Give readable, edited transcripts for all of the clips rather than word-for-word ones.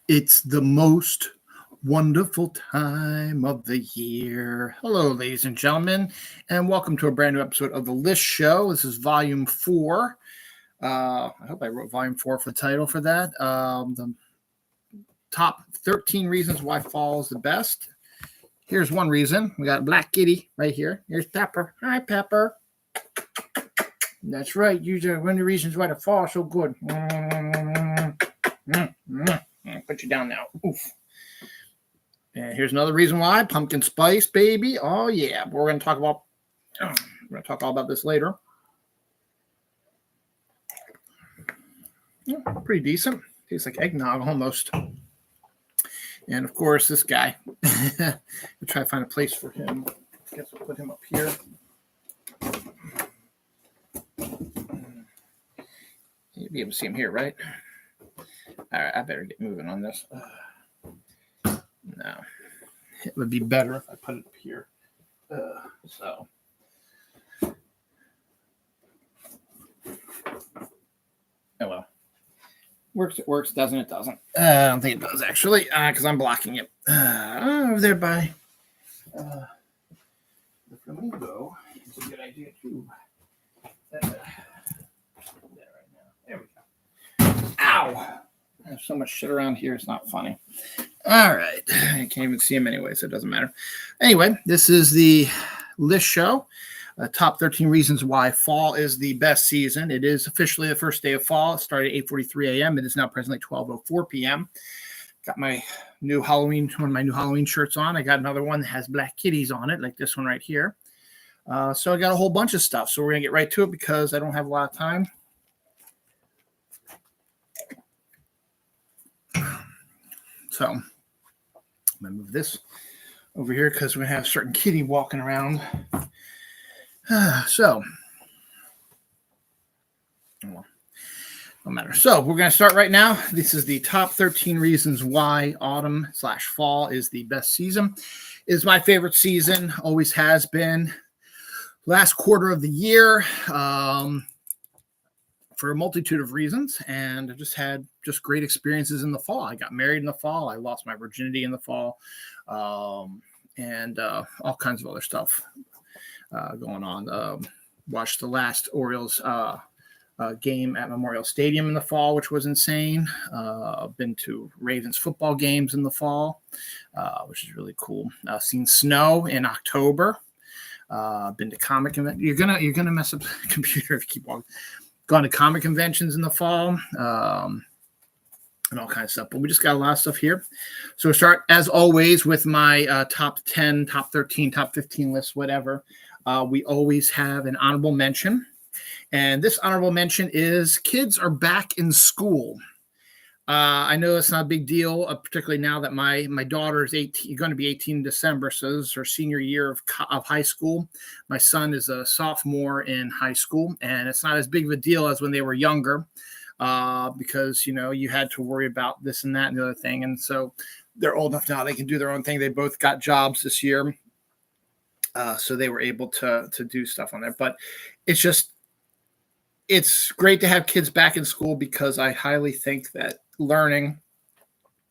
It's the most wonderful time of the year. Hello, ladies and gentlemen, and welcome to a brand new episode of The List Show. This is Volume 4. I hope I wrote Volume 4 for the title for that. The top 13 reasons why fall is the best. Here's one reason. We got Black Kitty right here. Here's Pepper. Hi, Pepper. That's right. These are one of the reasons why the fall is so good. Put you down now. Oof. And here's another reason why. Pumpkin spice, baby. Oh, yeah. We're going to talk about all about this later. Yeah, pretty decent. Tastes like eggnog almost. And, of course, this guy. We'll try to find a place for him. I guess we'll put him up here. You'll be able to see him here, right? All right, I better get moving on this. No, it would be better if I put it up here. Oh well. Works, it works. Doesn't it? Doesn't. I don't think it does, actually, because I'm blocking it. Over there by the flamingo. It's a good idea, too. There right now. There we go. Ow! There's so much shit around here, it's not funny. All right. I can't even see him anyway, so it doesn't matter. Anyway, this is the List Show. Top 13 reasons why fall is the best season. It is officially the first day of fall. It started at 8:43 a.m. It is now presently 12:04 p.m. Got my new one of my new Halloween shirts on. I got another one that has black kitties on it, like this one right here. So I got a whole bunch of stuff. So we're going to get right to it because I don't have a lot of time. So I'm going to move this over here because we're going to have a certain kitty walking around. So, well, no matter. So we're going to start right now. This is the top 13 reasons why autumn/fall is the best season. It is my favorite season. Always has been. Last quarter of the year. For a multitude of reasons, and I just had great experiences in the fall. I got married in the fall. I lost my virginity in the fall, and all kinds of other stuff going on. Watched the last Orioles game at Memorial Stadium in the fall, which was insane. Been to Ravens football games in the fall, which is really cool. Seen snow in October. Been to comic conventions. You're gonna mess up the computer if you keep walking. Gone to comic conventions in the fall, and all kinds of stuff. But we just got a lot of stuff here. So we'll start, as always, with my top 10, top 13, top 15 lists, whatever. We always have an honorable mention. And this honorable mention is kids are back in school. I know it's not a big deal, particularly now that my daughter is going to be 18 in December, so this is her senior year of high school. My son is a sophomore in high school, and it's not as big of a deal as when they were younger because, you had to worry about this and that and the other thing. And so they're old enough now they can do their own thing. They both got jobs this year, so they were able to do stuff on there. But it's great to have kids back in school because I highly think that learning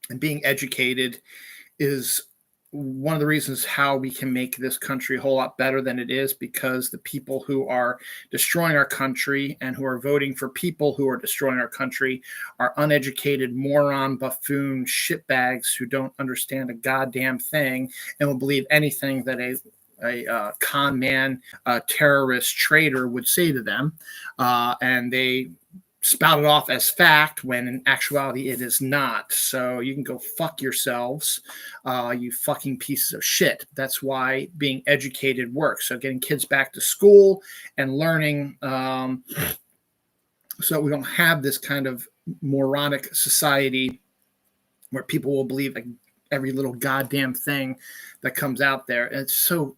and being educated is one of the reasons how we can make this country a whole lot better than it is, because the people who are destroying our country and who are voting for people who are destroying our country are uneducated, moron, buffoon, shitbags who don't understand a goddamn thing and will believe anything that a con man, a terrorist, traitor would say to them, and they spout it off as fact when in actuality it is not. So you can go fuck yourselves, you fucking pieces of shit. That's why being educated works. So getting kids back to school and learning, so we don't have this kind of moronic society where people will believe every little goddamn thing that comes out there. And it's so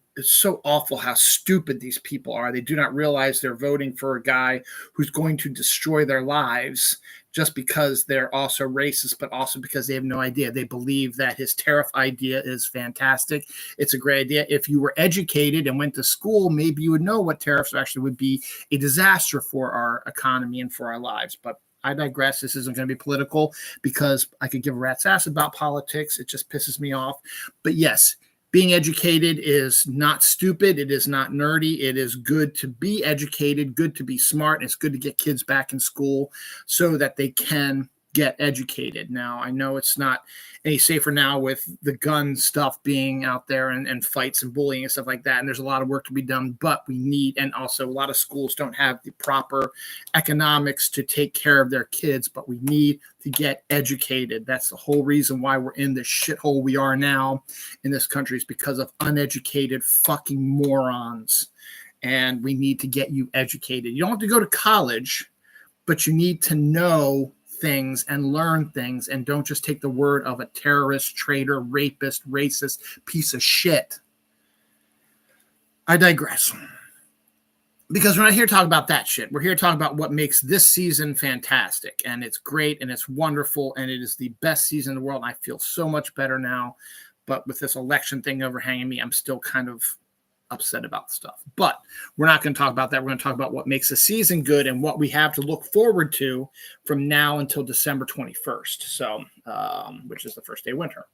awful how stupid these people are. They do not realize they're voting for a guy who's going to destroy their lives just because they're also racist, but also because they have no idea. They believe that his tariff idea is fantastic. It's a great idea. If you were educated and went to school, maybe you would know what tariffs actually would be a disaster for our economy and for our lives. But I digress. This isn't going to be political because I could give a rat's ass about politics. It just pisses me off. But yes, being educated is not stupid. It is not nerdy. It is good to be educated, good to be smart. And it's good to get kids back in school so that they can get educated. Now, I know it's not any safer now with the gun stuff being out there and fights and bullying and stuff like that. And there's a lot of work to be done, but we need, and also a lot of schools don't have the proper economics to take care of their kids, but we need to get educated. That's the whole reason why we're in this shithole we are now in this country, is because of uneducated fucking morons. And we need to get you educated. You don't have to go to college, but you need to know things and learn things, and don't just take the word of a terrorist, traitor, rapist, racist piece of shit. I digress. Because we're not here to talk about that shit. We're here to talk about what makes this season fantastic. And it's great and it's wonderful and it is the best season in the world. I feel so much better now. But with this election thing overhanging me, I'm still kind of upset about the stuff. But we're not going to talk about that. We're going to talk about what makes the season good and what we have to look forward to from now until December 21st. So, which is the first day of winter.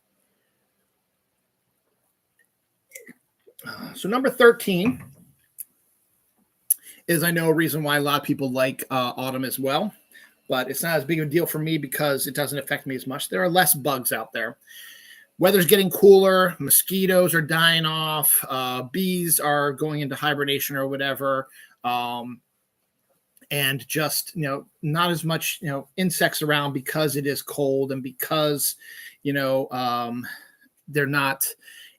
So number 13 is, I know, a reason why a lot of people like autumn as well, but it's not as big of a deal for me because it doesn't affect me as much. There are less bugs out there. Weather's getting cooler. Mosquitoes are dying off. Bees are going into hibernation or whatever. And just, not as much, insects around because it is cold and because, they're not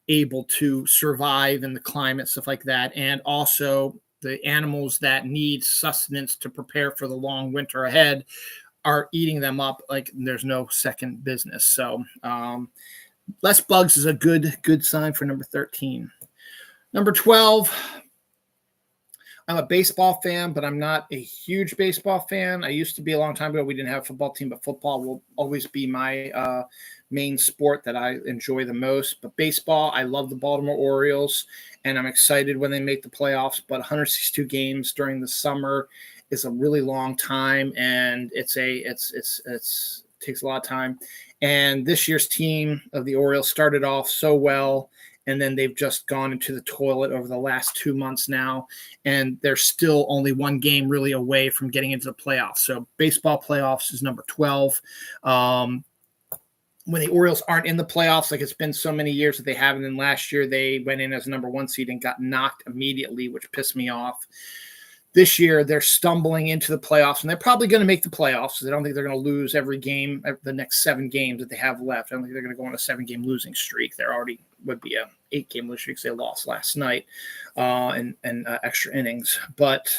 able to survive in the climate, stuff like that. And also the animals that need sustenance to prepare for the long winter ahead are eating them up like there's no second business. So, less bugs is a good sign for number 13. Number 12, I'm a baseball fan, but I'm not a huge baseball fan. I used to be a long time ago. We didn't have a football team, but football will always be my main sport that I enjoy the most. But baseball, I love the Baltimore Orioles, and I'm excited when they make the playoffs. But 162 games during the summer is a really long time, and it takes a lot of time. And this year's team of the Orioles started off so well, and then they've just gone into the toilet over the last 2 months now, and they're still only one game really away from getting into the playoffs. So baseball playoffs is number 12. When the Orioles aren't in the playoffs, like it's been so many years that they haven't, and last year they went in as number 1 seed and got knocked immediately, which pissed me off. This year, they're stumbling into the playoffs, and they're probably going to make the playoffs. I don't think they're going to lose every game, the next 7 games that they have left. I don't think they're going to go on a 7-game losing streak. There already would be a 8-game losing streak because they lost last night and extra innings. But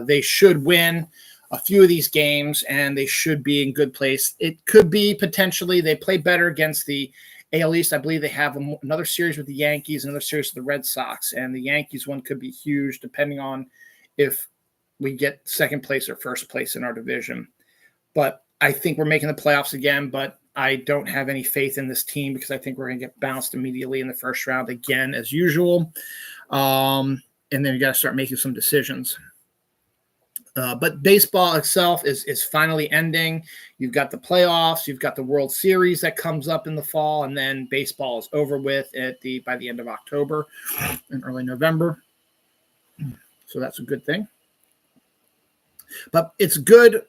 they should win a few of these games, and they should be in good place. It could be potentially they play better against the AL East. I believe they have another series with the Yankees, another series with the Red Sox, and the Yankees one could be huge depending on if we get second place or first place in our division. But I think we're making the playoffs again, but I don't have any faith in this team because I think we're going to get bounced immediately in the first round again, as usual. And then you got to start making some decisions. But baseball itself is finally ending. You've got the playoffs, you've got the World Series that comes up in the fall, and then baseball is over with by the end of October and early November. So that's a good thing. But it's good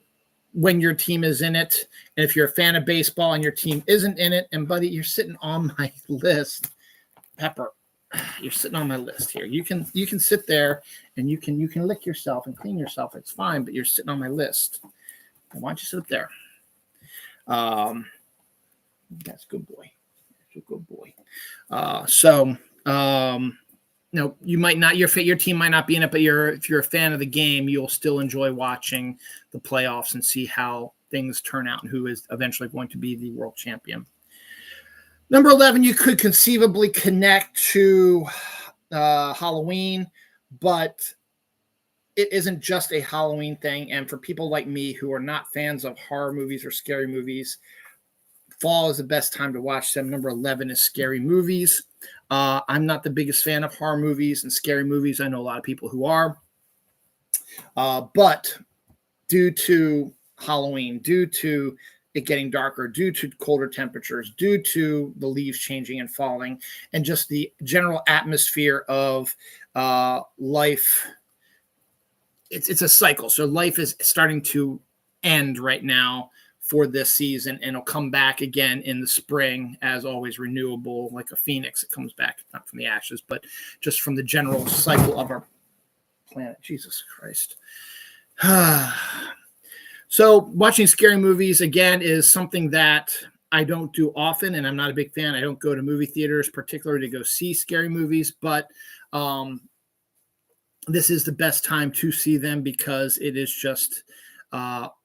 when your team is in it. And if you're a fan of baseball and your team isn't in it, and buddy, you're sitting on my list, Pepper, you're sitting on my list here. You can sit there and you can lick yourself and clean yourself. It's fine, but you're sitting on my list. Why don't you sit up there? That's a good boy. That's a good boy. You might not, your team might not be in it, but if you're a fan of the game, you'll still enjoy watching the playoffs and see how things turn out and who is eventually going to be the world champion. Number 11, you could conceivably connect to Halloween, but it isn't just a Halloween thing. And for people like me who are not fans of horror movies or scary movies, fall is the best time to watch them. Number 11 is scary movies. I'm not the biggest fan of horror movies and scary movies. I know a lot of people who are. But due to Halloween, due to it getting darker, due to colder temperatures, due to the leaves changing and falling, and just the general atmosphere of life. It's a cycle. So life is starting to end right now for this season, and it'll come back again in the spring, as always, renewable, like a phoenix. It comes back not from the ashes, but just from the general cycle of our planet. Jesus Christ. So watching scary movies, again, is something that I don't do often, and I'm not a big fan. I don't go to movie theaters particularly to go see scary movies, but this is the best time to see them because it is just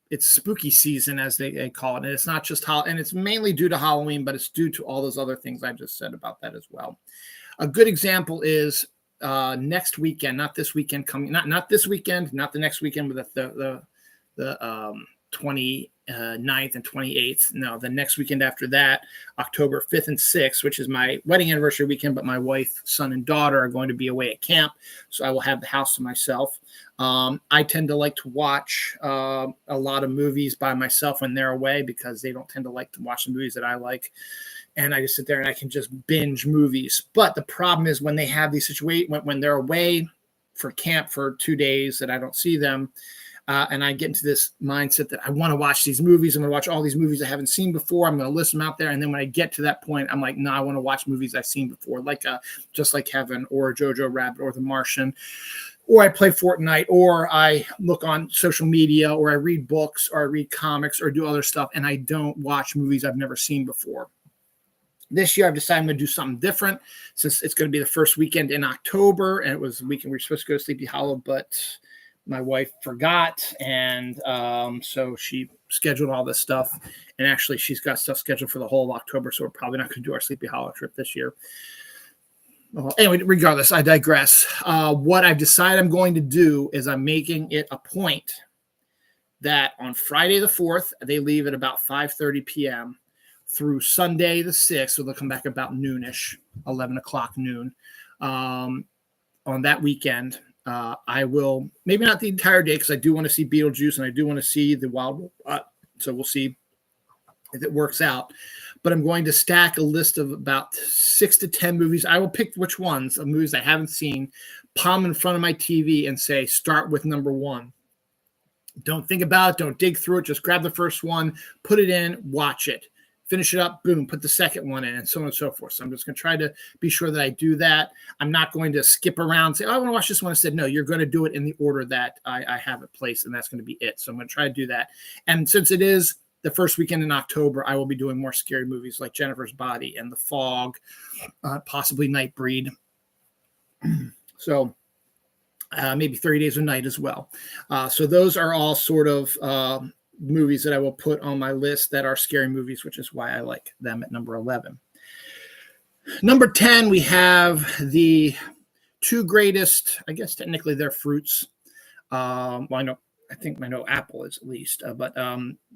it's spooky season, as they call it. And it's not just and it's mainly due to Halloween, but it's due to all those other things I just said about that as well. A good example is next weekend, not this weekend coming, not this weekend, not the next weekend, but the 29th and 28th. No, the next weekend after that, October 5th and 6th, which is my wedding anniversary weekend, but my wife, son, and daughter are going to be away at camp, so I will have the house to myself. I tend to like to watch a lot of movies by myself when they're away because they don't tend to like to watch the movies that I like. And I just sit there and I can just binge movies. But the problem is when they have these situations, when they're away for camp for 2 days that I don't see them, and I get into this mindset that I want to watch these movies. I'm going to watch all these movies I haven't seen before. I'm going to list them out there. And then when I get to that point, I'm like, no, I want to watch movies I've seen before, like Just Like Heaven or Jojo Rabbit or The Martian. Or I play Fortnite, or I look on social media, or I read books, or I read comics, or do other stuff. And I don't watch movies I've never seen before. This year, I've decided I'm going to do something different since it's going to be the first weekend in October. And it was the weekend we were supposed to go to Sleepy Hollow, but my wife forgot, and so she scheduled all this stuff. And actually, she's got stuff scheduled for the whole of October, so we're probably not going to do our Sleepy Hollow trip this year. Well, anyway, regardless, I digress. What I've decided I'm going to do is I'm making it a point that on Friday the 4th, they leave at about 5:30 p.m. through Sunday the 6th, so they'll come back about noonish, 11 o'clock noon. On that weekend, I will, maybe not the entire day, because I do want to see Beetlejuice and I do want to see the Wild. So we'll see if it works out. But I'm going to stack a list of about 6 to 10 movies. I will pick which ones of movies I haven't seen, palm in front of my TV, and say, start with number 1. Don't think about it. Don't dig through it. Just grab the first one, put it in, watch it. Finish it up, boom, put the second one in, and so on and so forth. So I'm just going to try to be sure that I do that. I'm not going to skip around and say, oh, I want to watch this one. I said, no, you're going to do it in the order that I have it placed, and that's going to be it. So I'm going to try to do that. And since it is the first weekend in October, I will be doing more scary movies like Jennifer's Body and The Fog, possibly Nightbreed. So maybe 30 Days of Night as well. So those are all sort of movies that I will put on my list that are scary movies, which is why I like them at number 11. Number 10, we have the 2 greatest, I guess technically they're fruits. Well, I think I know apple is at least, but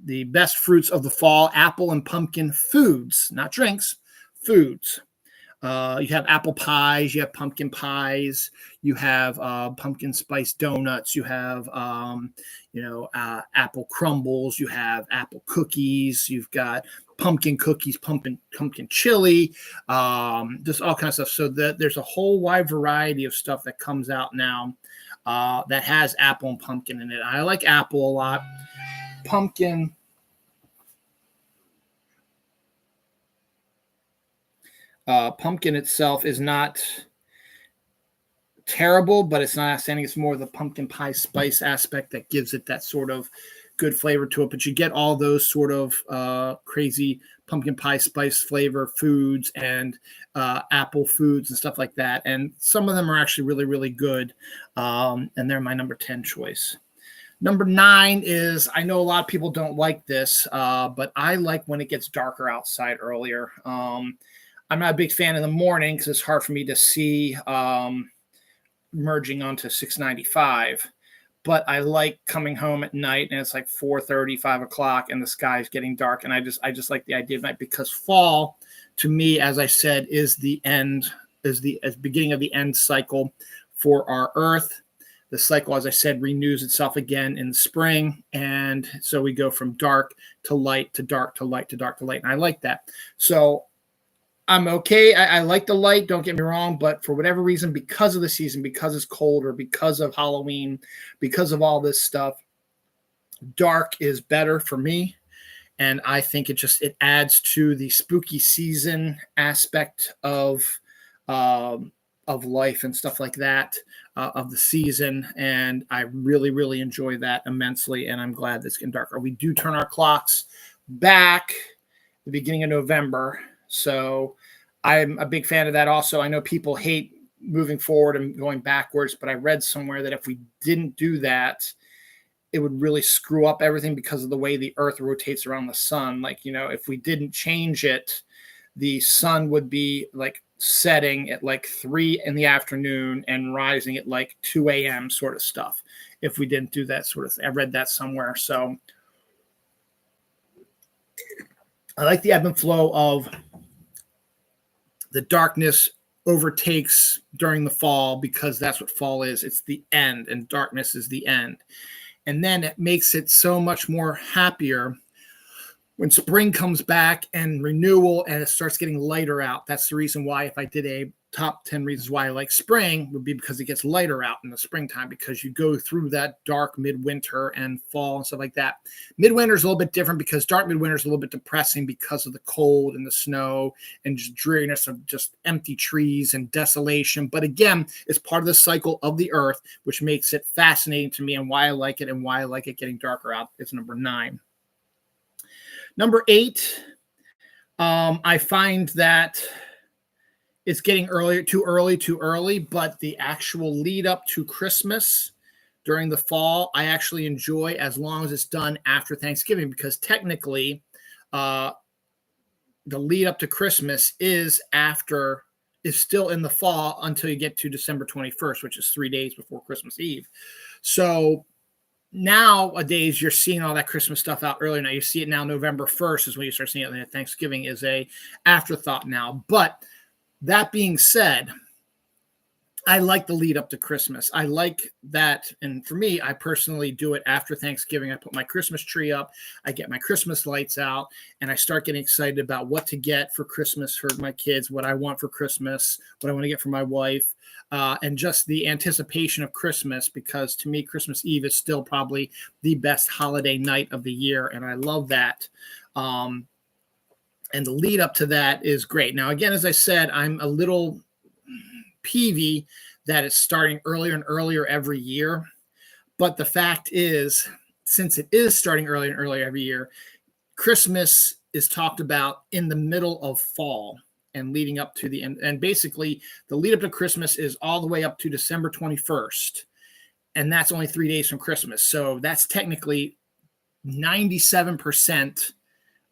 the best fruits of the fall, apple and pumpkin foods, not drinks, foods. You have apple pies, you have pumpkin pies, you have pumpkin spice donuts, you have apple crumbles, you have apple cookies, you've got pumpkin cookies, pumpkin chili, just all kinds of stuff. So there's a whole wide variety of stuff that comes out now that has apple and pumpkin in it. I like apple a lot. Pumpkin itself is not terrible, but it's not outstanding. It's more the pumpkin pie spice aspect that gives it that sort of good flavor to it. But you get all those sort of crazy pumpkin pie spice flavor foods and apple foods and stuff like that. And some of them are actually really, really good. And they're my number 10 choice. Number 9 is, I know a lot of people don't like this, but I like when it gets darker outside earlier. I'm not a big fan in the morning because it's hard for me to see merging onto 695. But I like coming home at night and it's like 4:30, 5 o'clock, and the sky is getting dark. And I just like the idea of night, because fall, to me, as I said, is the beginning of the end cycle for our Earth. the cycle, as I said, renews itself again in the spring. And so we go from dark to light to dark to light to dark to light. And I like that. So I'm okay. I like the light, don't get me wrong, but for whatever reason, because of the season, because it's cold, or because of Halloween, because of all this stuff, dark is better for me. And I think it adds to the spooky season aspect of life and stuff like that, of the season. And I really, really enjoy that immensely. And I'm glad that it's getting darker. We do turn our clocks back the beginning of November. So I'm a big fan of that also. I know people hate moving forward and going backwards, but I read somewhere that if we didn't do that, it would really screw up everything because of the way the earth rotates around the sun. Like, if we didn't change it, the sun would be like setting at like 3 in the afternoon and rising at like 2 a.m. sort of stuff. If we didn't do that sort of thing. I read that somewhere. So I like the ebb and flow of the darkness overtakes during the fall, because that's what fall is. It's the end, and darkness is the end. And then it makes it so much more happier when spring comes back and renewal, and it starts getting lighter out. That's the reason why, if I did a top 10 reasons why I like spring, would be because it gets lighter out in the springtime, because you go through that dark midwinter and fall and stuff like that. Midwinter is a little bit different, because dark midwinter is a little bit depressing because of the cold and the snow and just dreariness of just empty trees and desolation. But again, it's part of the cycle of the earth, which makes it fascinating to me, and why I like it, and why I like it getting darker out. It's number 9. Number 8, I find that it's getting too early, but the actual lead up to Christmas during the fall, I actually enjoy, as long as it's done after Thanksgiving, because technically the lead up to Christmas is still in the fall until you get to December 21st, which is 3 days before Christmas Eve. So nowadays, you're seeing all that Christmas stuff out earlier. Now you see it now. November 1st is when you start seeing it. Thanksgiving is a afterthought now. But that being said, I like the lead up to Christmas. I like that. And for me, I personally do it after Thanksgiving. I put my Christmas tree up, I get my Christmas lights out, and I start getting excited about what to get for Christmas for my kids, what I want for Christmas, what I want to get for my wife, and just the anticipation of Christmas, because to me, Christmas Eve is still probably the best holiday night of the year. And I love that. And the lead up to that is great. Now, again, as I said, I'm a little peevy that it's starting earlier and earlier every year. But the fact is, since it is starting earlier and earlier every year, Christmas is talked about in the middle of fall and leading up to the end. And basically, the lead up to Christmas is all the way up to December 21st. And that's only 3 days from Christmas. So that's technically 97%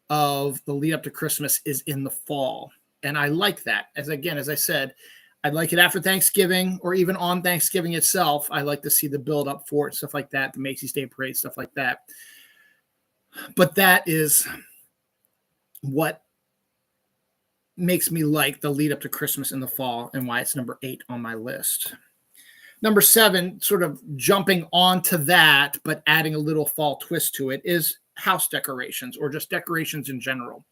of the lead up to Christmas is in the fall. And I like that. As I said, I'd like it after Thanksgiving, or even on Thanksgiving itself. I like to see the build up for it, stuff like that, the Macy's Day Parade, stuff like that. But that is what makes me like the lead up to Christmas in the fall, and why it's number 8 on my list. Number 7, sort of jumping onto that, but adding a little fall twist to it, is house decorations, or just decorations in general.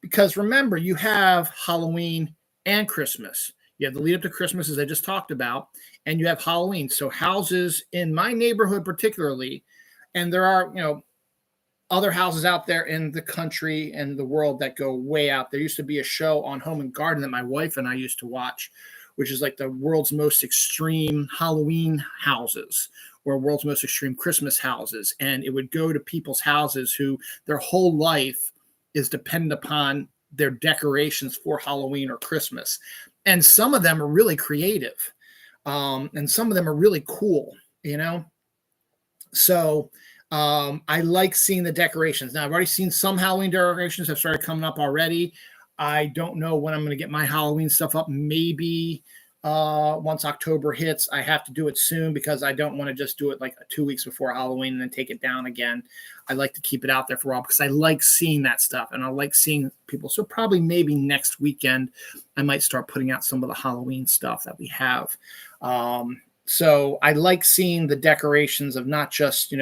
Because remember, you have Halloween and Christmas. You have the lead up to Christmas, as I just talked about, and you have Halloween. So houses in my neighborhood particularly, and there are, other houses out there in the country and the world that go way out. There used to be a show on Home and Garden that my wife and I used to watch, which is like the world's most extreme Halloween houses, or world's most extreme Christmas houses. And it would go to people's houses who their whole life is dependent upon their decorations for Halloween or Christmas. And some of them are really creative. And some of them are really cool, So I like seeing the decorations. Now, I've already seen some Halloween decorations have started coming up already. I don't know when I'm going to get my Halloween stuff up. Maybe once October hits. I have to do it soon, because I don't want to just do it like 2 weeks before Halloween and then take it down again. I like to keep it out there for a while, because I like seeing that stuff, and I like seeing people. So probably maybe next weekend, I might start putting out some of the Halloween stuff that we have. So I like seeing the decorations of not just,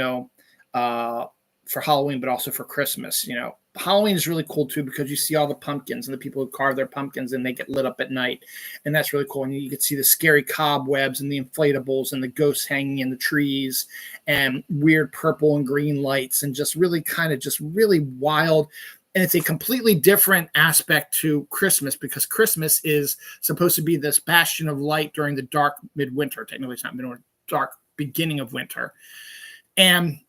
uh, for Halloween, but also for Christmas. Halloween is really cool too because you see all the pumpkins and the people who carve their pumpkins and they get lit up at night. And that's really cool. And you can see the scary cobwebs and the inflatables and the ghosts hanging in the trees and weird purple and green lights and just really kind of just really wild. And it's a completely different aspect to Christmas because Christmas is supposed to be this bastion of light during the dark midwinter. Technically, it's not midwinter, dark beginning of winter. And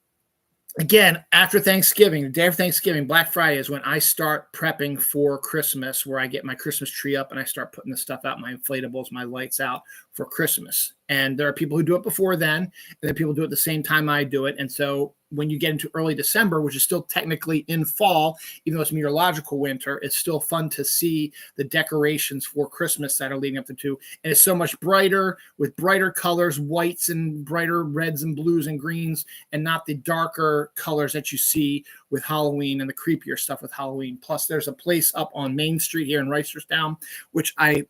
again, after Thanksgiving, the day of Thanksgiving, Black Friday is when I start prepping for Christmas, where I get my Christmas tree up and I start putting the stuff out, my inflatables, my lights out for Christmas. And there are people who do it before then, and then people do it the same time I do it. And so when you get into early December, which is still technically in fall, even though it's meteorological winter, it's still fun to see the decorations for Christmas that are leading up to two. And it's so much brighter with brighter colors, whites and brighter reds and blues and greens, and not the darker colors that you see with Halloween and the creepier stuff with Halloween. Plus, there's a place up on Main Street here in Reisterstown, which I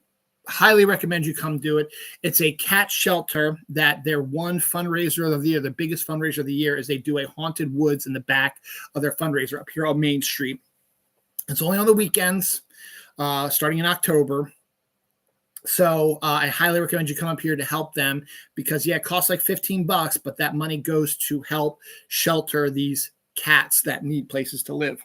highly recommend you come do it. It's a cat shelter that their one fundraiser of the year, the biggest fundraiser of the year, is they do a haunted woods in the back of their fundraiser up here on Main Street. It's only on the weekends, starting in October. So I highly recommend you come up here to help them because, yeah, it costs like $15, but that money goes to help shelter these cats that need places to live.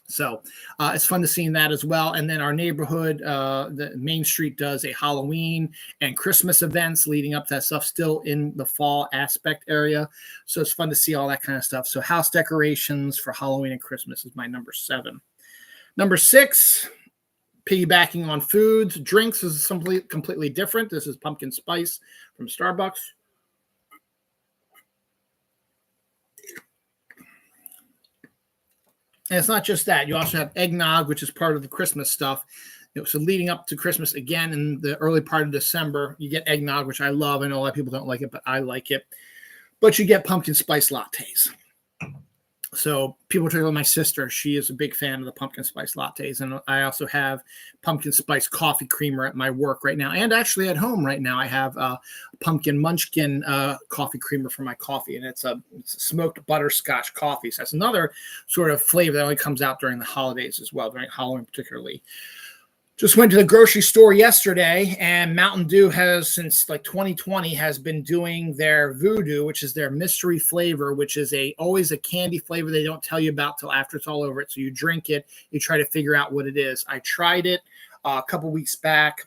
So it's fun to see that as well. And then our neighborhood, the Main Street does a Halloween and Christmas events leading up to that stuff still in the fall aspect area. So it's fun to see all that kind of stuff. So house decorations for Halloween and Christmas is my number 7. Number 6, piggybacking on foods. Drinks is completely different. This is pumpkin spice from Starbucks. And it's not just that. You also have eggnog, which is part of the Christmas stuff. So leading up to Christmas, again, in the early part of December, you get eggnog, which I love. I know a lot of people don't like it, but I like it. But you get pumpkin spice lattes. So people talk about my sister. She is a big fan of the pumpkin spice lattes. And I also have pumpkin spice coffee creamer at my work right now. And actually at home right now, I have a pumpkin munchkin coffee creamer for my coffee. And it's a smoked butterscotch coffee. So that's another sort of flavor that only comes out during the holidays as well, during Halloween particularly. Just went to the grocery store yesterday, and Mountain Dew has, since like 2020, has been doing their Voodoo, which is their mystery flavor, which is always a candy flavor they don't tell you about till after it's all over it. So you drink it, you try to figure out what it is. I tried it a couple weeks back.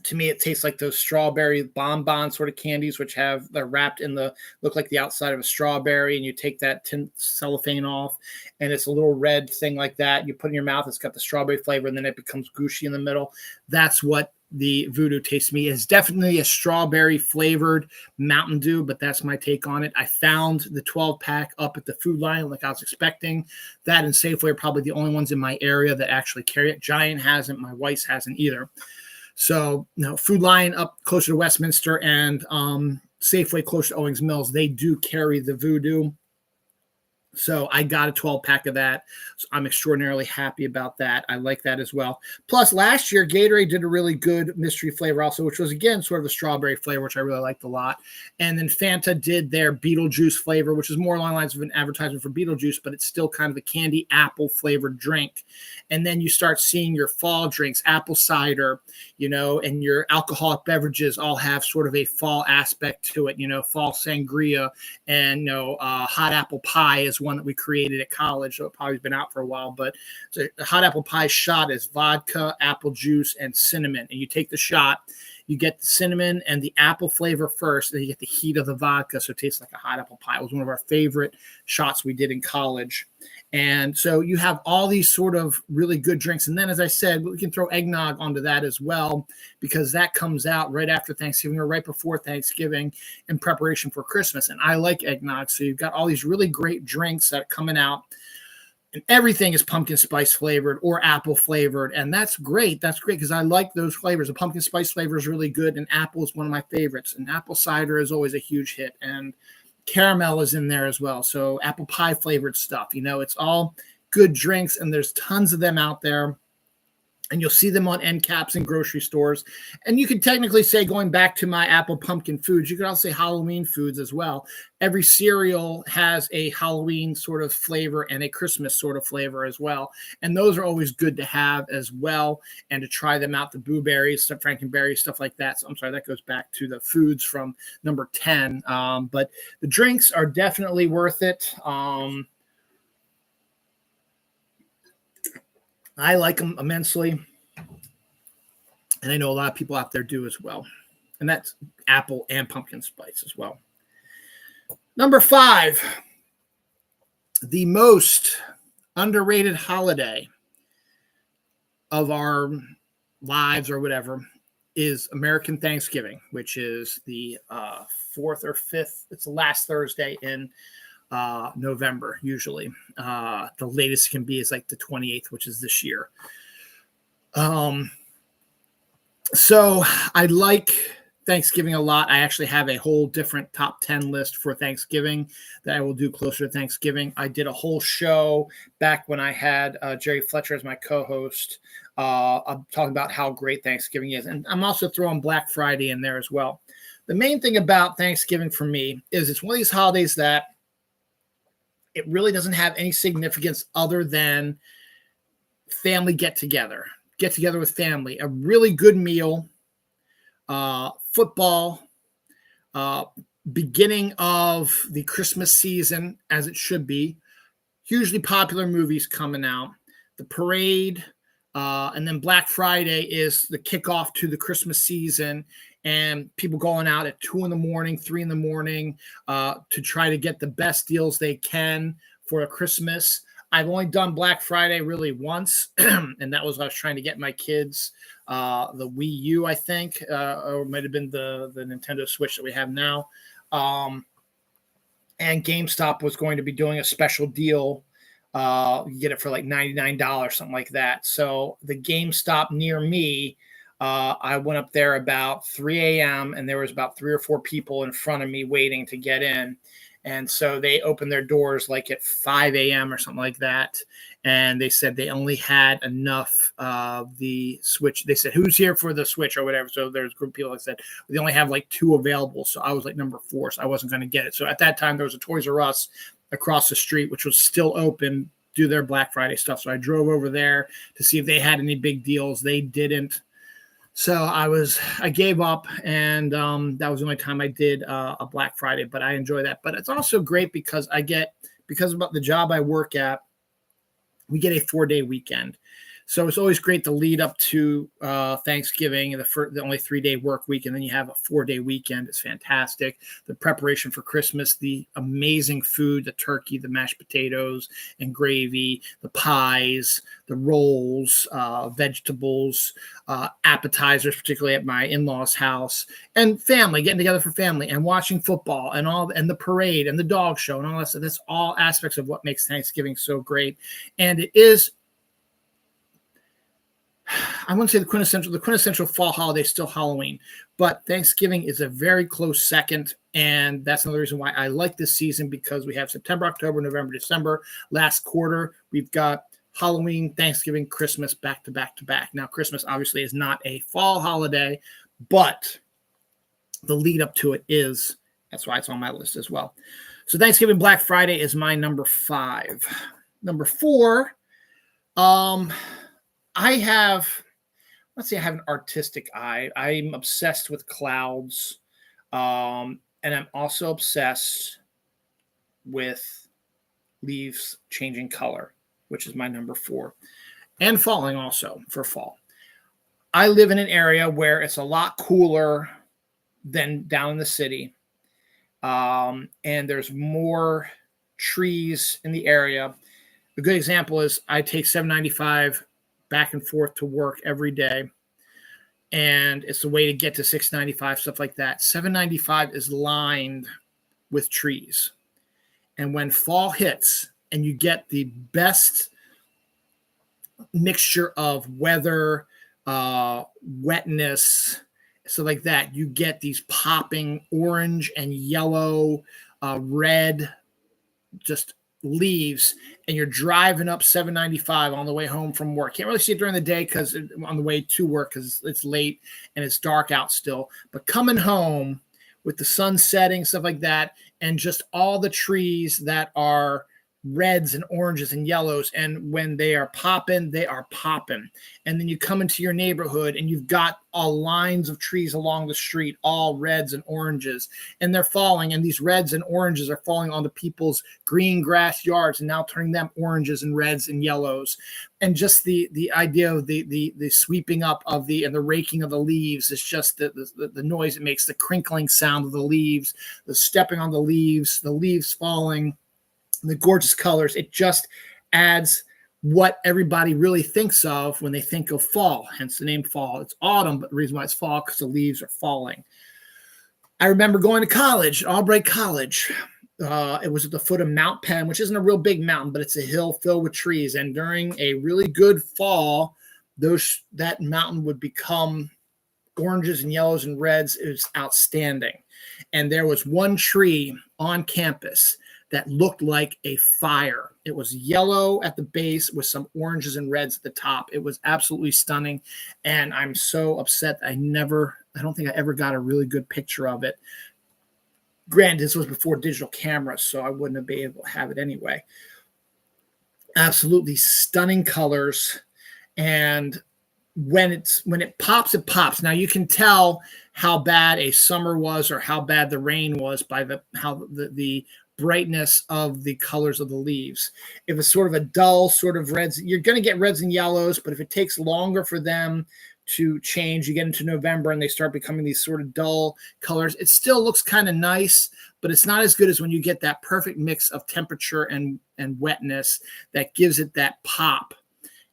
To me, it tastes like those strawberry bonbon sort of candies, which they're wrapped in look like the outside of a strawberry, and you take that tin cellophane off, and it's a little red thing like that. You put it in your mouth, it's got the strawberry flavor, and then it becomes gushy in the middle. That's what the Voodoo tastes to me. It's definitely a strawberry flavored Mountain Dew, but that's my take on it. I found the 12-pack up at the Food Lion like I was expecting. That and Safeway are probably the only ones in my area that actually carry it. Giant hasn't, my Weis hasn't either. So, Food Lion up closer to Westminster and Safeway closer to Owings Mills, they do carry the Voodoo. So I got a 12-pack of that. So I'm extraordinarily happy about that. I like that as well. Plus, last year, Gatorade did a really good mystery flavor also, which was, again, sort of a strawberry flavor, which I really liked a lot. And then Fanta did their Beetlejuice flavor, which is more along the lines of an advertisement for Beetlejuice, but it's still kind of a candy apple-flavored drink. And then you start seeing your fall drinks, apple cider, and your alcoholic beverages all have sort of a fall aspect to it, fall sangria and, hot apple pie is one that we created at college. So it probably been out for a while, but the hot apple pie shot is vodka, apple juice, and cinnamon. And you take the shot, you get the cinnamon and the apple flavor first, and you get the heat of the vodka. So it tastes like a hot apple pie. It was one of our favorite shots we did in college. And so you have all these sort of really good drinks. And then, as I said, we can throw eggnog onto that as well, because that comes out right after Thanksgiving or right before Thanksgiving in preparation for Christmas. And I like eggnog. So you've got all these really great drinks that are coming out. And everything is pumpkin spice flavored or apple flavored. And that's great. That's great because I like those flavors. The pumpkin spice flavor is really good. And apple is one of my favorites. And apple cider is always a huge hit. And caramel is in there as well. So apple pie flavored stuff, it's all good drinks and there's tons of them out there. and you'll see them on end caps in grocery stores. And you could technically say, going back to my apple pumpkin foods, you could also say Halloween foods as well. Every cereal has a Halloween sort of flavor and a Christmas sort of flavor as well. And those are always good to have as well, and to try them out. The blueberries, stuff, Frankenberry, stuff like that. So I'm sorry, that goes back to the foods from number 10. But the drinks are definitely worth it. I like them immensely, and I know a lot of people out there do as well. And that's apple and pumpkin spice as well. Number 5, the most underrated holiday of our lives or whatever is American Thanksgiving, which is the 4th or 5th. It's the last Thursday in November, usually. The latest it can be is like the 28th, which is this year. So I like Thanksgiving a lot. I actually have a whole different top 10 list for Thanksgiving that I will do closer to Thanksgiving. I did a whole show back when I had Jerry Fletcher as my co-host. I'm talking about how great Thanksgiving is. And I'm also throwing Black Friday in there as well. The main thing about Thanksgiving for me is it's one of these holidays that it really doesn't have any significance other than family get together with family, a really good meal, football, beginning of the Christmas season, as it should be, hugely popular movies coming out, the parade, and then Black Friday is the kickoff to the Christmas season, and people going out at 2 a.m, 3 a.m, to try to get the best deals they can for Christmas. I've only done Black Friday really once, and that was when I was trying to get my kids the Wii U, I think, or it might have been the Nintendo Switch that we have now. And GameStop was going to be doing a special deal. You get it for like $99, something like that. So the GameStop near me, I went up there about 3 a.m. and there was about 3 or 4 people in front of me waiting to get in. And so they opened their doors like at 5 a.m. or something like that. And they said they only had enough of the Switch. They said, who's here for the Switch or whatever? So there's a group of people that said, they only have like 2 available. So I was like number 4. So I wasn't going to get it. So at that time, there was a Toys R Us across the street, which was still open, do their Black Friday stuff. So I drove over there to see if they had any big deals. They didn't. So I gave up, and that was the only time I did a Black Friday, but I enjoy that. But it's also great because because about the job I work at, we get a 4-day weekend. So it's always great to lead up to Thanksgiving, the only 3-day work week, and then you have a 4-day weekend. It's fantastic. The preparation for Christmas, the amazing food, the turkey, the mashed potatoes and gravy, the pies, the rolls, vegetables, appetizers, particularly at my in-laws' house, and family, getting together for family and watching football and the parade and the dog show and all that stuff. That's all aspects of what makes Thanksgiving so great. And it is, I wouldn't say the quintessential fall holiday is still Halloween, but Thanksgiving is a very close second. And that's another reason why I like this season, because we have September, October, November, December. Last quarter, we've got Halloween, Thanksgiving, Christmas back to back to back. Now, Christmas obviously is not a fall holiday, but the lead up to it is. That's why it's on my list as well. So Thanksgiving, Black Friday is my number 5. Number 4, I have an artistic eye. I'm obsessed with clouds. And I'm also obsessed with leaves changing color, which is my number 4. And falling also for fall. I live in an area where it's a lot cooler than down in the city. And there's more trees in the area. A good example is I take 795 back and forth to work every day, and it's a way to get to 695, stuff like that. 795 is lined with trees, and when fall hits and you get the best mixture of weather, wetness, so like that, you get these popping orange and yellow, red, just leaves, and you're driving up 795 on the way home from work. Can't really see it during the day because on the way to work because it's late and it's dark out still. But coming home with the sun setting, stuff like that, and just all the trees that are reds and oranges and yellows, and when they are popping, they are popping. And then you come into your neighborhood and you've got all lines of trees along the street, all reds and oranges, and they're falling, and these reds and oranges are falling onto people's green grass yards and now turning them oranges and reds and yellows. And just the idea of the sweeping up of the raking of the leaves is just the noise it makes, the crinkling sound of the leaves, the stepping on the leaves falling, the gorgeous colors. It just adds what everybody really thinks of when they think of fall, hence the name fall. It's autumn, but the reason why it's fall because the leaves are falling. I remember going to college, Albright College. It was at the foot of Mount Penn, which isn't a real big mountain, but it's a hill filled with trees. And during a really good fall, that mountain would become oranges and yellows and reds. It was outstanding. And there was one tree on campus that looked like a fire. It was yellow at the base with some oranges and reds at the top. It was absolutely stunning. And I'm so upset I don't think I ever got a really good picture of it. Granted, this was before digital cameras, so I wouldn't have been able to have it anyway. Absolutely stunning colors. And when it pops, it pops. Now you can tell how bad a summer was or how bad the rain was by how the brightness of the colors of the leaves. If it's sort of a dull sort of reds, you're going to get reds and yellows, but if it takes longer for them to change, you get into November and they start becoming these sort of dull colors. It still looks kind of nice, but it's not as good as when you get that perfect mix of temperature and wetness that gives it that pop.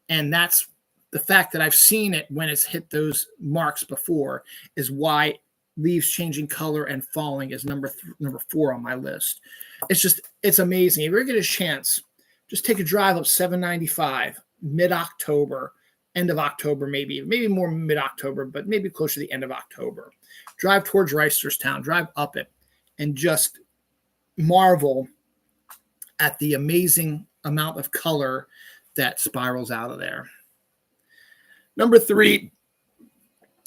And that's the fact that I've seen it when it's hit those marks before is why leaves changing color and falling is number 4 on my list. It's amazing. If you ever get a chance, just take a drive up 795 mid-October, end of October, maybe more mid-October, but maybe closer to the end of October. Drive towards Reisterstown, drive up it, and just marvel at the amazing amount of color that spirals out of there. Number 3,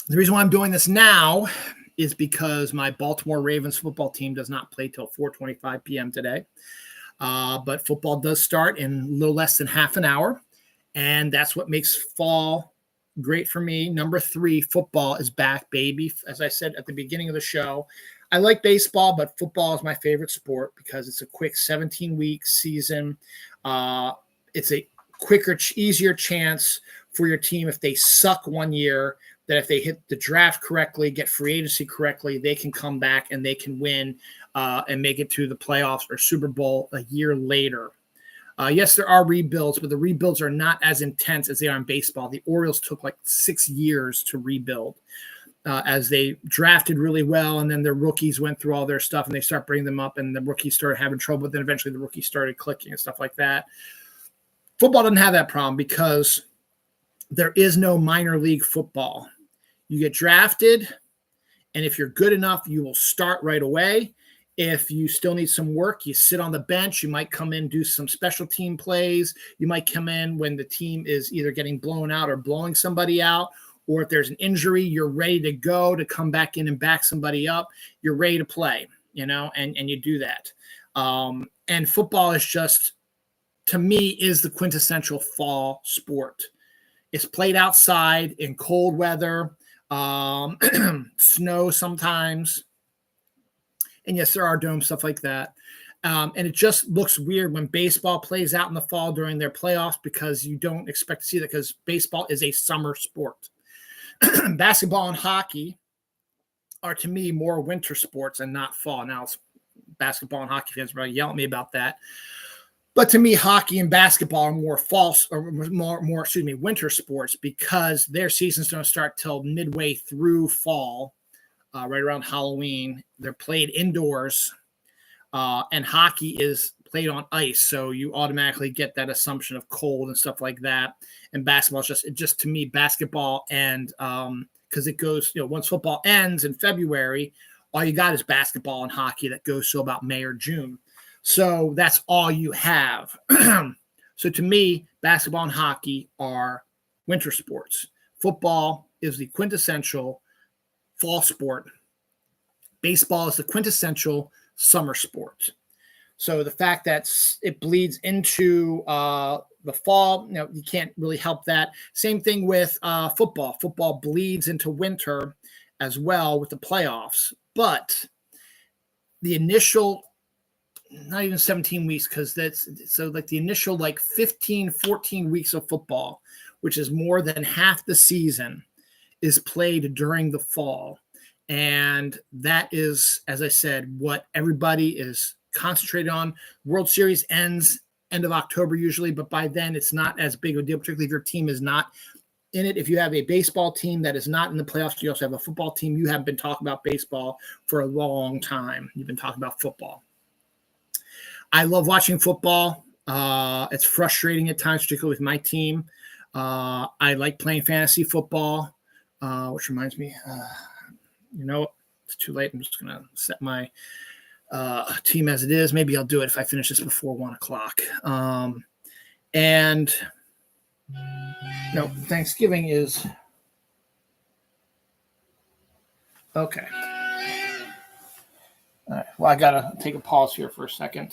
the reason why I'm doing this now is because my Baltimore Ravens football team does not play till 4:25 p.m. today. But football does start in a little less than half an hour, and that's what makes fall great for me. Number 3, football is back, baby. As I said at the beginning of the show, I like baseball, but football is my favorite sport because it's a quick 17-week season. It's a quicker, easier chance for your team if they suck one year, that if they hit the draft correctly, get free agency correctly, they can come back and they can win and make it to the playoffs or Super Bowl a year later. Yes, there are rebuilds, but the rebuilds are not as intense as they are in baseball. The Orioles took like 6 years to rebuild as they drafted really well, and then their rookies went through all their stuff, and they start bringing them up, and the rookies started having trouble, but then eventually the rookies started clicking and stuff like that. Football doesn't have that problem because there is no minor league football. You get drafted, and if you're good enough, you will start right away. If you still need some work, you sit on the bench. You might come in, do some special team plays. You might come in when the team is either getting blown out or blowing somebody out, or if there's an injury, you're ready to go to come back in and back somebody up. You're ready to play, and you do that. And football is just, to me, is the quintessential fall sport. It's played outside in cold weather, snow sometimes. And yes, there are domes, stuff like that. And it just looks weird when baseball plays out in the fall during their playoffs because you don't expect to see that because baseball is a summer sport. Basketball and hockey are, to me, more winter sports and not fall. Now, basketball and hockey fans are going to yell at me about that. But to me, hockey and basketball are more winter sports because their seasons don't start till midway through fall, right around Halloween. They're played indoors, and hockey is played on ice, so you automatically get that assumption of cold and stuff like that. And basketball is just to me, basketball and because it goes, once football ends in February, all you got is basketball and hockey that goes to about May or June. So that's all you have. So to me, basketball and hockey are winter sports. Football is the quintessential fall sport. Baseball is the quintessential summer sport. So the fact that it bleeds into the fall, you can't really help that. Same thing with football. Football bleeds into winter as well with the playoffs. But the initial, not even 17 weeks, because that's so like the initial 15, 14 weeks of football, which is more than half the season, is played during the fall. And that is, as I said, what everybody is concentrated on. World Series ends end of October usually, but by then it's not as big of a deal, particularly if your team is not in it. If you have a baseball team that is not in the playoffs, you also have a football team. You haven't been talking about baseball for a long time. You've been talking about football. I love watching football. It's frustrating at times, particularly with my team. I like playing fantasy football, which reminds me, it's too late. I'm just going to set my team as it is. Maybe I'll do it if I finish this before 1 o'clock. And no, Thanksgiving is okay. All right. Well, I gotta take a pause here for a second.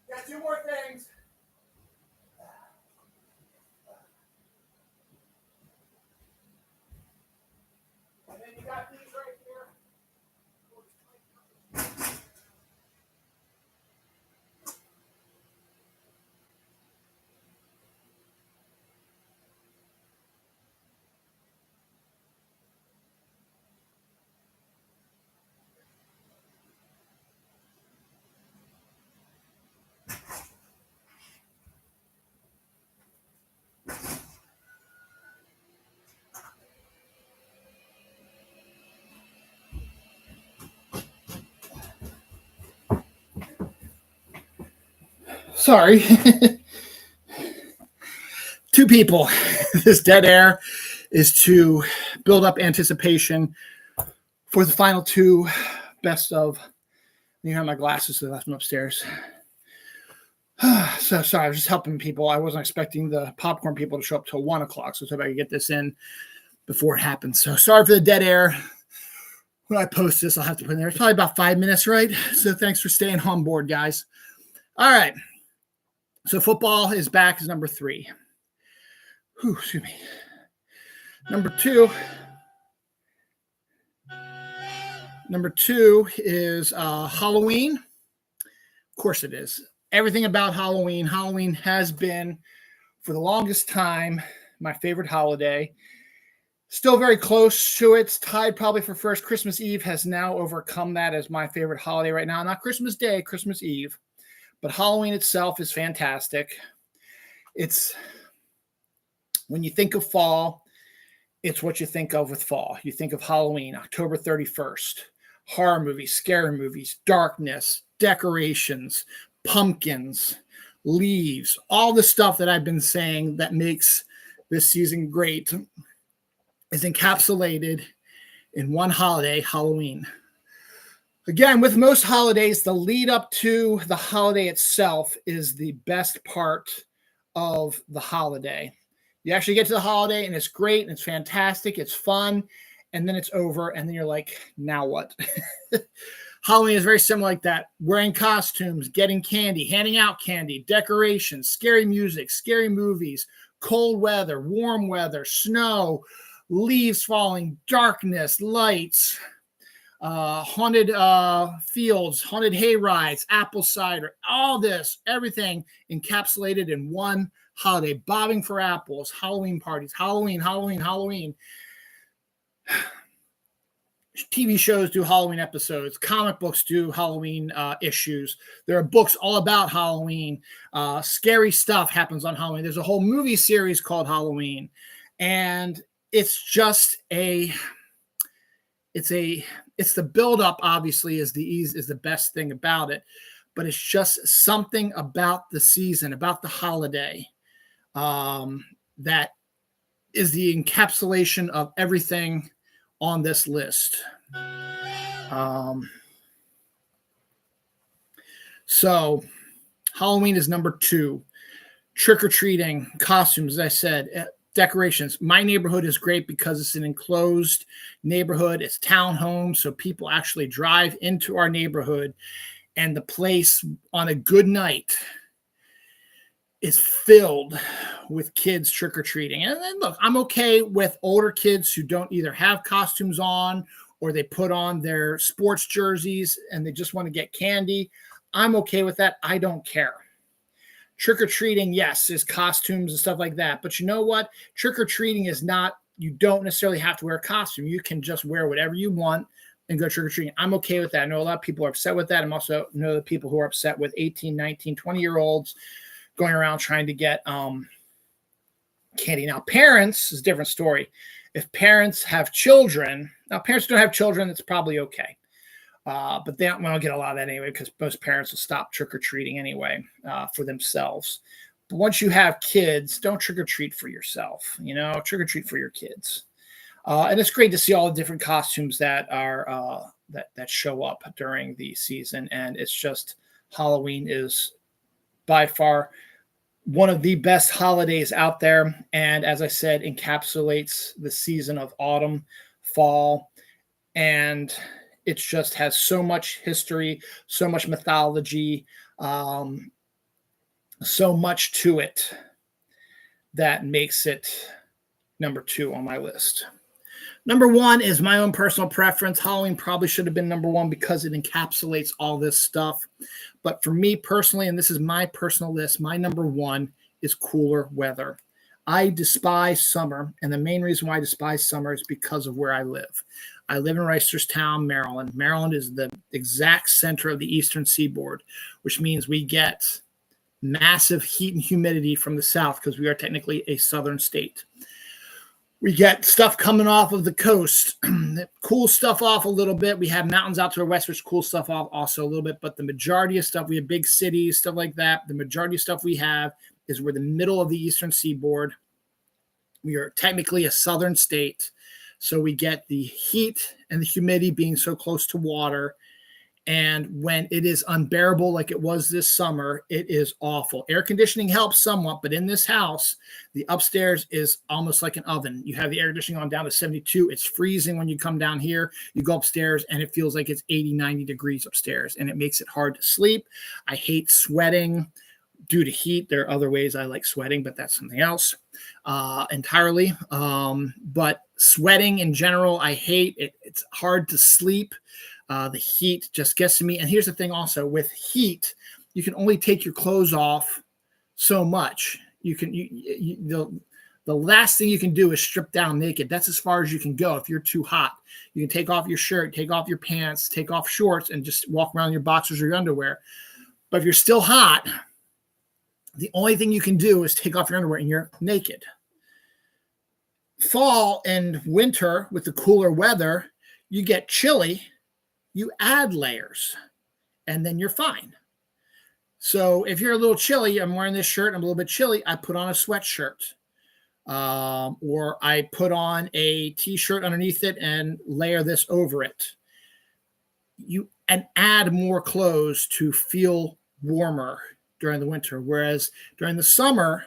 Got two more things. And then you got these right here. Sorry. Two people. This dead air is to build up anticipation for the final two best of. You have my glasses, so I left them upstairs. So sorry, I was just helping people. I wasn't expecting the popcorn people to show up till 1 o'clock, so I could get this in before it happens. So sorry for the dead air. when I post this, I'll have to put in there. It's probably about 5 minutes, right? So thanks for staying on board, guys. All right. So football is back as number 3. Whew, excuse me. Number two is Halloween. Of course it is. Everything about Halloween. Halloween has been, for the longest time, my favorite holiday. Still very close to it. It's tied probably for first. Christmas Eve has now overcome that as my favorite holiday right now. Not Christmas Day, Christmas Eve. But Halloween itself is fantastic. It's, when you think of fall, it's what you think of with fall. You think of Halloween, October 31st. Horror movies, scary movies, darkness, decorations, pumpkins, leaves, all the stuff that I've been saying that makes this season great is encapsulated in one holiday, Halloween. Again, with most holidays, the lead up to the holiday itself is the best part of the holiday. You actually get to the holiday and it's great and it's fantastic, it's fun, and then it's over, and then you're like, now what? Halloween is very similar like that. Wearing costumes, getting candy, handing out candy, decorations, scary music, scary movies, cold weather, warm weather, snow, leaves falling, darkness, lights, haunted fields, haunted hay rides, apple cider, all this, everything encapsulated in one holiday. Bobbing for apples, Halloween parties, Halloween, Halloween, Halloween. TV shows do Halloween episodes. Comic books do Halloween issues. There are books all about Halloween. Scary stuff happens on Halloween. There's a whole movie series called Halloween. And it's just it's the buildup, obviously, is the best thing about it. But it's just something about the season, about the holiday, that is the encapsulation of everything on this list. So Halloween is number 2. Trick-or-treating, costumes, as I said, decorations. My neighborhood is great because it's an enclosed neighborhood. It's townhomes, so people actually drive into our neighborhood, and the place on a good night is filled with kids trick-or-treating. And then look, I'm okay with older kids who don't either have costumes on or they put on their sports jerseys and they just want to get candy. I'm okay with that. I don't care. Trick-or-treating, yes, is costumes and stuff like that. But you know what? Trick-or-treating is not, you don't necessarily have to wear a costume. You can just wear whatever you want and go trick-or-treating. I'm okay with that. I know a lot of people are upset with that. I'm also know the people who are upset with 18, 19, 20-year-olds going around trying to get candy. Now, parents is a different story. If parents have children, now parents don't have children, it's probably okay. But they don't get a lot of that anyway because most parents will stop trick-or-treating anyway for themselves. But once you have kids, don't trick-or-treat for yourself. Trick-or-treat for your kids. And it's great to see all the different costumes that are that show up during the season. And it's just, Halloween is by far one of the best holidays out there. And as I said, encapsulates the season of autumn, fall, and it just has so much history, so much mythology, so much to it that makes it number 2 on my list. Number 1 is my own personal preference. Halloween probably should have been number 1 because it encapsulates all this stuff. But for me personally, and this is my personal list, my number 1 is cooler weather. I despise summer, and the main reason why I despise summer is because of where I live. I live in Reisterstown, Maryland. Maryland is the exact center of the eastern seaboard, which means we get massive heat and humidity from the south because we are technically a southern state. We get stuff coming off of the coast, cool stuff off a little bit. We have mountains out to our west, which cool stuff off also a little bit. But the majority of stuff, we have big cities, stuff like that. The majority of stuff we have is we're the middle of the eastern seaboard. We are technically a southern state. So we get the heat and the humidity being so close to water. And when it is unbearable, like it was this summer, it is awful. Air conditioning helps somewhat, but in this house, the upstairs is almost like an oven. You have the air conditioning on down to 72. It's freezing when you come down here. You go upstairs and it feels like it's 80, 90 degrees upstairs, and it makes it hard to sleep. I hate sweating due to heat. There are other ways I like sweating, but that's something else entirely. But sweating in general, I hate it. It's hard to sleep. The heat just gets to me. And here's the thing also with heat, you can only take your clothes off so much. The last thing you can do is strip down naked. That's as far as you can go if you're too hot. You can take off your shirt, take off your pants, take off shorts, and just walk around in your boxers or your underwear. But if you're still hot, the only thing you can do is take off your underwear and you're naked. Fall and winter with the cooler weather, you get chilly. You add layers, and then you're fine. So if you're a little chilly, I'm wearing this shirt, I'm a little bit chilly, I put on a sweatshirt. Or I put on a t-shirt underneath it and layer this over it. And add more clothes to feel warmer during the winter. Whereas during the summer,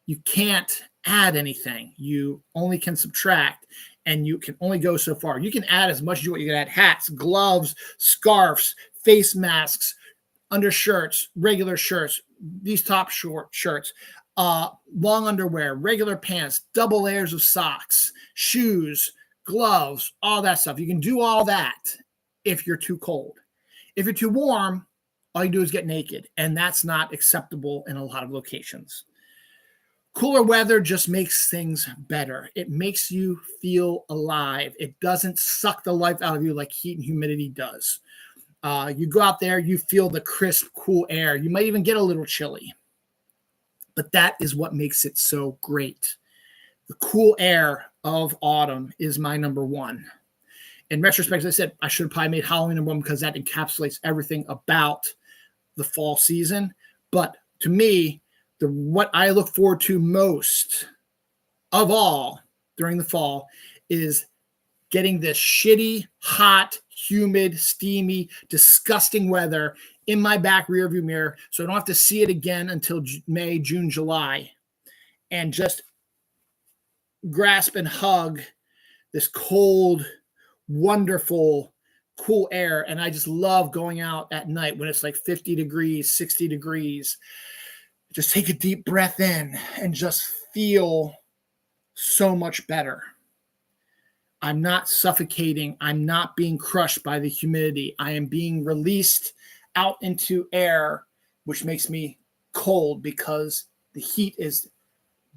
you can't add anything. You only can subtract. And you can only go so far. You can add as much as you want. You can add hats, gloves, scarves, face masks, undershirts, regular shirts, these top short shirts, long underwear, regular pants, double layers of socks, shoes, gloves, all that stuff. You can do all that if you're too cold. If you're too warm, all you do is get naked. And that's not acceptable in a lot of locations. Cooler weather just makes things better. It makes you feel alive. It doesn't suck the life out of you like heat and humidity does. You go out there, you feel the crisp, cool air. You might even get a little chilly. But that is what makes it so great. The cool air of autumn is my number one. In retrospect, as I said, I should have probably made Halloween number one because that encapsulates everything about the fall season. But to me, what I look forward to most of all during the fall is getting this shitty, hot, humid, steamy, disgusting weather in my back rearview mirror so I don't have to see it again until May, June, July, and just grasp and hug this cold, wonderful, cool air. And I just love going out at night when it's like 50 degrees, 60 degrees. Just take a deep breath in and just feel so much better. I'm not suffocating. I'm not being crushed by the humidity. I am being released out into air, which makes me cold because the heat is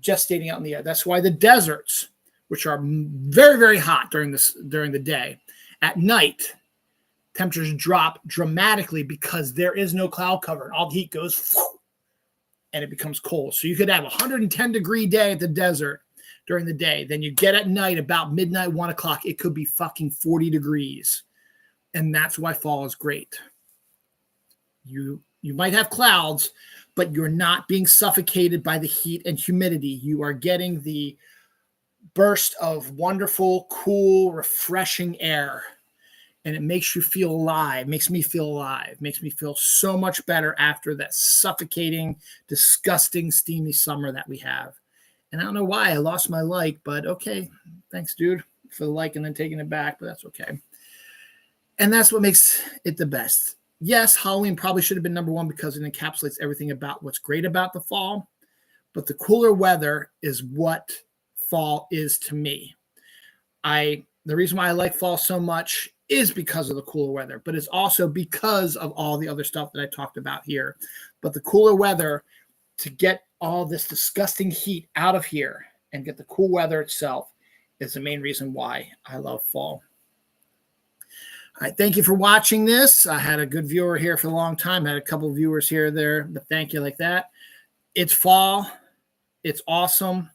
gestating out in the air. That's why the deserts, which are very, very hot during the day, at night, temperatures drop dramatically because there is no cloud cover and all the heat goes and it becomes cold. So you could have a 110-degree day at the desert during the day. Then you get at night about midnight, 1 o'clock, it could be fucking 40 degrees. And that's why fall is great. You might have clouds, but you're not being suffocated by the heat and humidity. You are getting the burst of wonderful, cool, refreshing air. And it makes you feel alive, makes me feel alive, makes me feel so much better after that suffocating, disgusting, steamy summer that we have. And I don't know why I lost my like, but okay. Thanks, dude, for the like and then taking it back, but that's okay. And that's what makes it the best. Yes, Halloween probably should have been number one because it encapsulates everything about what's great about the fall. But the cooler weather is what fall is to me. The reason why I like fall so much is because of the cooler weather, but it's also because of all the other stuff that I talked about here. But the cooler weather, to get all this disgusting heat out of here and get the cool weather itself, is the main reason why I love fall. All right, thank you for watching this. I had a good viewer here for a long time. I had a couple of viewers here or there, but thank you like that. It's fall. It's awesome.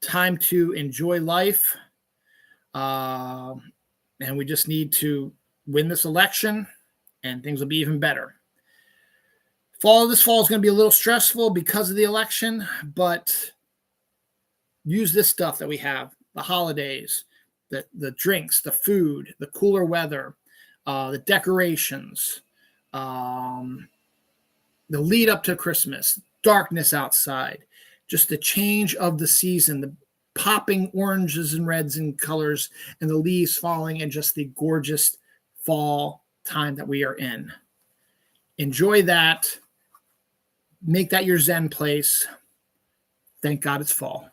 Time to enjoy life. And we just need to win this election and things will be even better. This fall is going to be a little stressful because of the election, but use this stuff that we have, the holidays, the drinks, the food, the cooler weather, the decorations, the lead up to Christmas, darkness outside, just the change of the season, the popping oranges and reds and colors, and the leaves falling, and just the gorgeous fall time that we are in. Enjoy that. Make that your Zen place. Thank God it's fall.